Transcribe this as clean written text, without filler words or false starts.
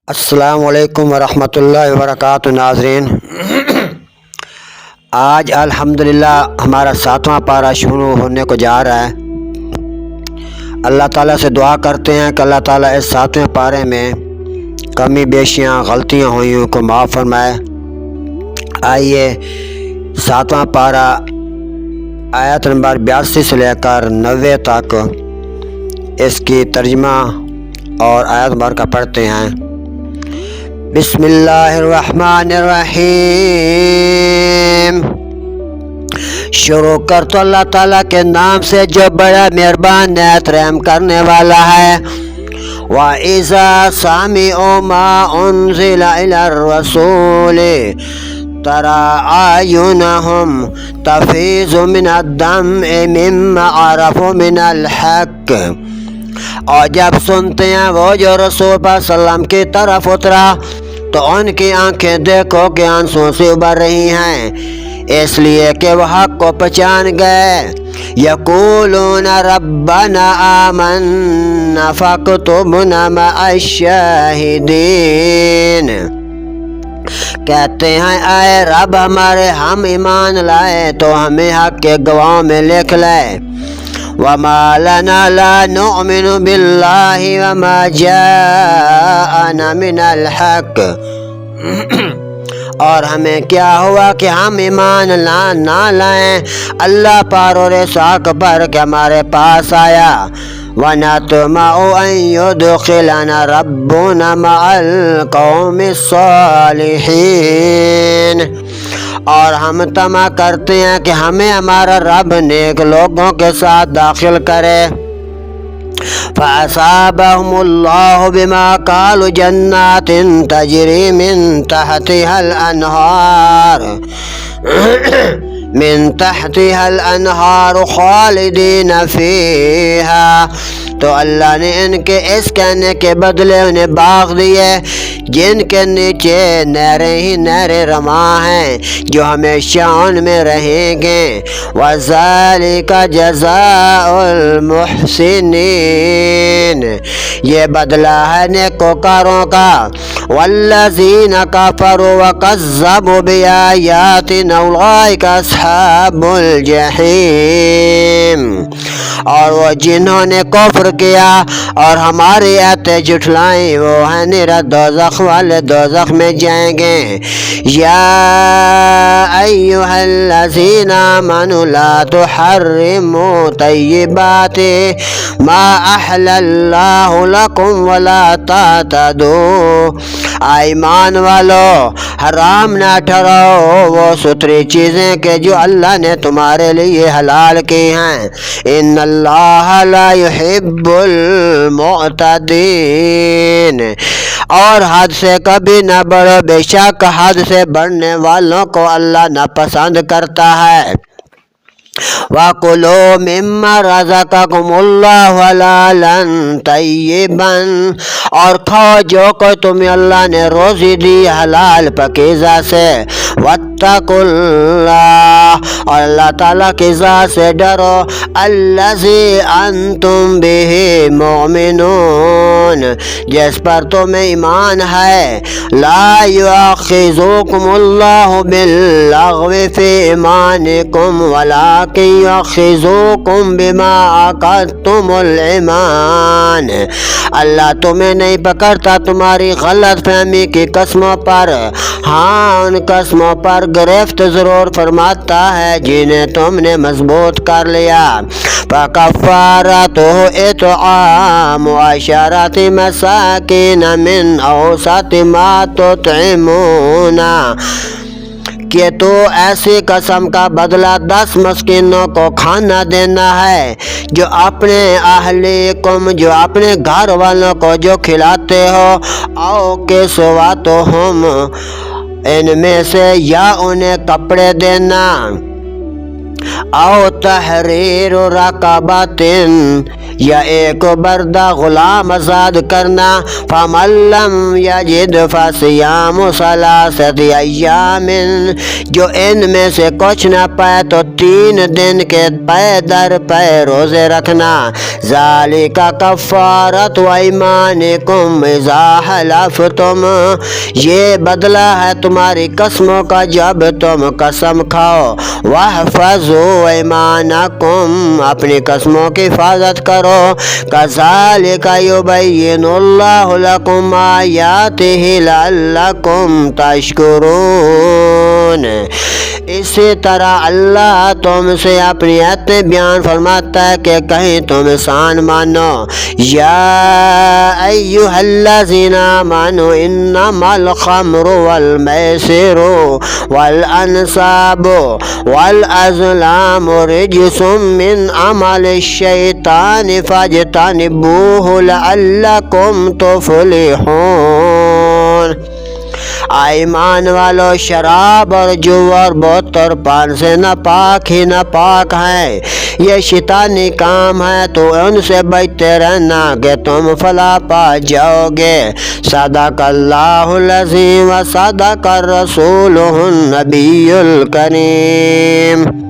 السلام علیکم ورحمۃ اللہ وبرکاتہ۔ ناظرین، آج الحمدللہ ہمارا 7واں پارہ شروع ہونے کو جا رہا ہے۔ اللہ تعالیٰ سے دعا کرتے ہیں کہ اللہ تعالیٰ اس 7ویں پارے میں کمی بیشیاں غلطیاں ہوئیں کو معاف فرمائے۔ آئیے 7واں پارہ آیت نمبر 82 سے لے کر 90 تک اس کی ترجمہ اور آیت نمبر کا پڑھتے ہیں۔ بسم اللہ الرحمن الرحیم۔ شروع کر تو اللہ تعالیٰ کے نام سے جو بڑا مہربان نہایت رحم کرنے والا ہے۔ وَإِذَا سَمِعُوا مَا أُنزِلَ إِلَى الرَّسُولِ تَرَىٰ أَعْيُنَهُمْ تَفِيضُ مِنَ الدَّمْعِ مِمَّا عَرَفُوا مِنَ الْحَقِّ۔ اور جب سنتے ہیں وہ جو رسول پر سلام کی طرف اترا تو ان کی آنکھیں دیکھو کہ آنسوں سے ابھر رہی ہیں، اس لیے کہ وہ حق کو پہچان گئے۔ یقولون ربنا آمنا فاکتبنا مع الشاہدین۔ کہتے ہیں اے رب ہمارے، ہم ایمان لائے تو ہمیں حق کے گواہوں میں لکھ لے۔ وَمَا لَنَا لَا نُؤْمِنُ بِاللَّهِ وَمَا جَاءَنَا مِنَ الْحَقِّ۔ اور ہمیں کیا ہوا کہ ہم ایمان نہ لائیں اللہ پر اور اس حق پر کہ ہمارے پاس آیا۔ وَنَطْمَعُ أَن يُدْخِلَنَا رَبُّنَا مَعَ الْقَوْمِ الصَّالِحِينَ۔ اور ہم طمع کرتے ہیں کہ ہمیں ہمارا رب نیک لوگوں کے ساتھ داخل کرے۔ فَأَصَابَهُمُ اللَّهُ بِمَا قَالُوا جَنَّاتٍ تَجْرِي مِن تحتها الانہار خالدین فیہا۔ تو اللہ نے ان کے اس کہنے کے بدلے انہیں باغ دیے جن کے نیچے نہریں ہی نہریں رواں ہیں، جو ہمیشہ ان میں رہیں گے۔ وَذَلِكَ جَزَاءُ الْمُحْسِنِينَ۔ یہ بدلہ ہے نیکوکاروں کا۔ وَالَّذِينَ كَفَرُوا وَكَذَّبُوا بِآيَاتِنَا أُولَٰئِكَ أَصْحَابُ الْجَحِيمِ۔ اور وہ جنہوں نے کفر کیا اور ہماری آیتیں جھٹلائیں وہ ہیں نرا دوزخ والے، دوزخ میں جائیں گے۔ یا ایھا الذین آمنوا لا تحرموا طیبات ما احل اللہ لکم ولا تعتدوا۔ ایمان والو، حرام نہ ٹھہراؤ وہ ستھری چیزیں کہ جو اللہ نے تمہارے لیے حلال کی ہیں۔ ان اللہ لا يحب المعتدین۔ اور حد سے کبھی نہ بڑھو، بے شک حد سے بڑھنے والوں کو اللہ ناپسند کرتا ہے۔ وَكُلُوا مِمَّا رَزَقَكُمُ اللَّهُ حَلَالًا طَيِّبًا۔ اور کھاؤ جو کوئی تمہیں اللہ نے روزی دی حلال پاکیزہ سے۔ وَاتَّقُوا اللَّهَ۔ اور اللہ تعالیٰ کی ذات سے ڈرو۔ الَّذِي أَنْتُمْ بِهِ مُؤْمِنُونَ، جس پر تمہیں ایمان ہے۔ لَا يُؤَاخِذُكُمُ اللَّهُ بِاللَّغْوِ فِي أَيْمَانِكُمْ وَلَٰكِنْ يُؤَاخِذُكُمْ بِمَا عَقَدتُّمُ الْأَيْمَانَ۔ اللہ تمہیں نہیں پکڑتا تمہاری غلط فہمی کی قسموں پر، ہاں ان قسموں پر گرفت ضرور فرماتا ہے جنہیں تم نے مضبوط کر لیا۔ فَكَفَّارَتُهُ إِطْعَامُ عَشَرَةِ مَسَاكِينَ مِنْ أَوْسَطِ مَا تُطْعِمُونَ۔ کہ تو ایسی قسم کا بدلہ 10 مسکینوں کو کھانا دینا ہے، جو اپنے اہلیکم، جو اپنے گھر والوں کو جو کھلاتے ہو۔ او کسوتہم، ان میں سے یا انہیں کپڑے دینا۔ او تحریر رقبۃ، یا ایک بردہ غلام آزاد کرنا، فمن لم یجد فصیام ثلاثۃ ایام، جو ان میں سے کچھ نہ پائے تو 3 دن کے پے در پے روزے رکھنا، ذالک کفارۃ ایمانکم اذا حلفتم، یہ بدلہ ہے تمہاری قسموں کا جب تم قسم کھاؤ، واحفظوا ایمانکم، اپنی قسموں کی حفاظت کرو، کذالک یبین اللہ لکم آیاتہ لعلکم تشکرون، اسی طرح اللہ تم سے اپنی آیتیں بیان فرماتا ہے کہ کہیں تم احسان مانو۔ یا ایھا الذین آمنوا انما الخمر والمیسر والانصاب والازلام رجس من عمل الشیطان فاجتنبوه لعلکم تفلحون، ایمان والو شراب اور جو اور بت اور پان سے ناپاک ہی ناپاک ہیں، یہ شیطانی کام ہے، تو ان سے بچتے رہنا کہ تم فلاح پا جاؤ گے۔ صدق اللہ العظیم و صدق الرسول النبی الکریم۔